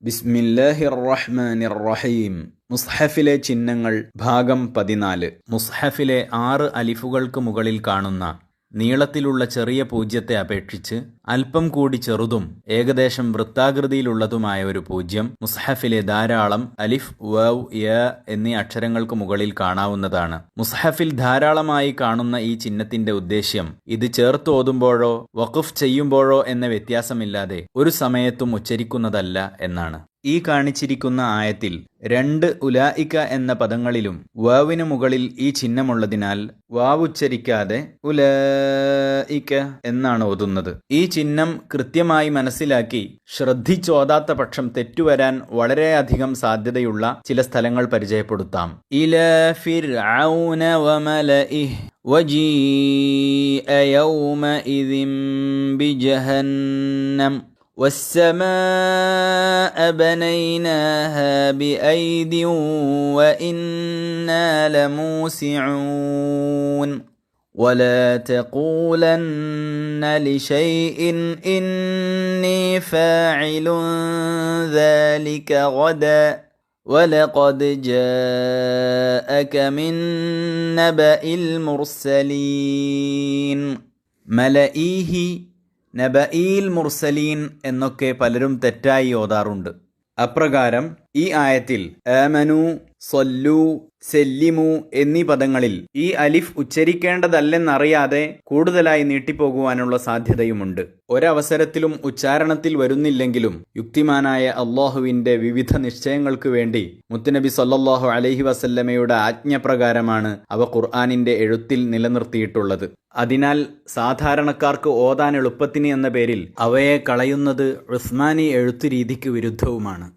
ബിസ്മില്ലാഹിർ റഹ്മാനിർ റഹീം. മുസ്ഹഫിലെ ചിഹ്നങ്ങൾ ഭാഗം 14. മുസ്ഹഫിലെ 6 അലിഫുകൾക്ക് മുകളിൽ കാണുന്ന നീളത്തിലുള്ള ചെറിയ പൂജ്യത്തെ അപേക്ഷിച്ച് അല്പം കൂടി ചെറുതും ഏകദേശം വൃത്താകൃതിയിലുള്ളതുമായ ഒരു പൂജ്യം മുസ്ഹഫിലെ ധാരാളം അലിഫ്, വൗ, യ എന്നീ അക്ഷരങ്ങൾക്ക് മുകളിൽ കാണാവുന്നതാണ്. മുസ്ഹഫിൽ ധാരാളമായി കാണുന്ന ഈ ചിഹ്നത്തിന്റെ ഉദ്ദേശ്യം ഇത് ചേർത്ത് ഓതുമ്പോഴോ വഖഫ് ചെയ്യുമ്പോഴോ എന്ന വ്യത്യാസമില്ലാതെ ഒരു സമയത്തും ഉച്ചരിക്കുന്നതല്ല എന്നാണ്. ഈ കാണിച്ചിരിക്കുന്ന ആയത്തിൽ 2 ഉലായിക എന്ന പദങ്ങളിലും വാവിന് മുകളിൽ ഈ ചിഹ്നമുള്ളതിനാൽ വാവ് ഉച്ചരിക്കാതെ ഉലായിക എന്നാണ് ഓതുന്നത്. ഈ ചിഹ്നം കൃത്യമായി മനസ്സിലാക്കി ശ്രദ്ധിച്ചോതാത്ത പക്ഷം തെറ്റുവരാൻ വളരെയധികം സാധ്യതയുള്ള ചില സ്ഥലങ്ങൾ പരിചയപ്പെടുത്താം. ഇലാ ഫിർഔന വമലഇഹി വജീഅ യൗമഇദിൻ ബിജഹന്നം والسماء بنيناها بأيد وإنا لموسعون ولا تقولن لشيء إني فاعل ذلك غدا ولقد جاءك من نبأ المرسلين. മലഈഹി, നബഈൽ മുർസലീൻ എന്നൊക്കെ പലരും തെറ്റായി ഓതാറുണ്ട്. അപ്രകാരം ഈ ആയത്തിൽ ആമനു, സല്ലു, സെല്ലിമു എന്നീ പദങ്ങളിൽ ഈ അലിഫ് ഉച്ചരിക്കേണ്ടതല്ലെന്നറിയാതെ കൂടുതലായി നീട്ടിപ്പോകുവാനുള്ള സാധ്യതയുമുണ്ട്. ഒരവസരത്തിലും ഉച്ചാരണത്തിൽ വരുന്നില്ലെങ്കിലും യുക്തിമാനായ അള്ളാഹുവിന്റെ വിവിധ നിശ്ചയങ്ങൾക്ക് വേണ്ടി മുത്തുനബി സല്ലല്ലാഹു അലൈഹി വസല്ലമയുടെ ആജ്ഞപ്രകാരമാണ് അവ ഖുർആനിന്റെ എഴുത്തിൽ നിലനിർത്തിയിട്ടുള്ളത്. അതിനാൽ സാധാരണക്കാർക്ക് ഓതാൻ എളുപ്പത്തിന് എന്ന പേരിൽ അവയെ കളയുന്നത് ഉസ്മാനി എഴുത്തുരീതിക്ക് വിരുദ്ധവുമാണ്.